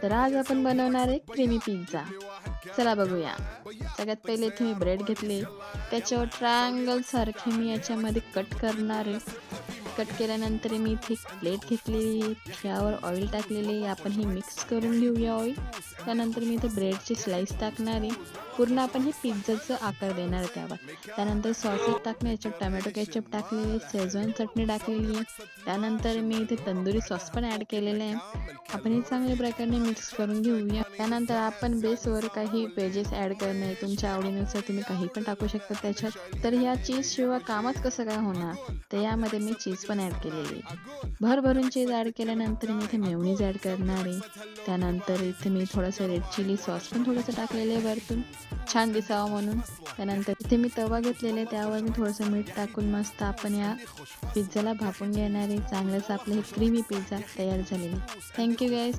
तर आज आपण बनवणार आहे क्रीमी पिझ्झा. चला बघूया. सगळ्यात पहिले इथे मी ब्रेड घेतले, त्याच्यावर ट्रायंगल सारखे मी याच्यामध्ये कट करणार आहे. कट केल्यानंतर मी इथे एक प्लेट घेतलेली, त्यावर ऑइल टाकलेले, आपण हे मिक्स करून घेऊया ऑइल. त्यानंतर मी इथे ब्रेडचे स्लाइस टाकणार आहे. पूर्ण आपण हे पिझ्झाचं आकार देणार आहे त्यावर. त्यानंतर सॉसेस टाकणे, याच्यात टोमॅटो केचप टाकलेले, शेजवान चटणी टाकलेली आहे. त्यानंतर मी इथे तंदुरी सॉस पण ॲड केलेला आहे. आपण हे चांगल्या प्रकारे मिक्स करून घेऊया. त्यानंतर आपण बेसवर काही व्हेजेस ॲड करणे, तुमच्या आवडीनुसार तुम्ही काही पण टाकू शकता त्याच्यात. तर ह्या चीज शिवाय कामच कसं काय होणार, तर यामध्ये मी चीज पण ॲड केलेली आहे. भरभरून चीज ॲड केल्यानंतर मी इथे मेयोनीज ॲड करणार आहे. त्यानंतर इथे मी थोडंसं रेड चिली सॉस पण थोडंसं टाकलेलं आहे वरतून, छान दिसावं म्हणून. त्यानंतर इथे मी तवा घेतलेला आहे, त्यावर मी थोडंसं मीठ टाकून मस्त आपण या पिझ्झाला भापून घेणार आहे. चांगलंच आपलं हे क्रीमी पिझ्झा तयार झालेलं आहे. Thank you guys.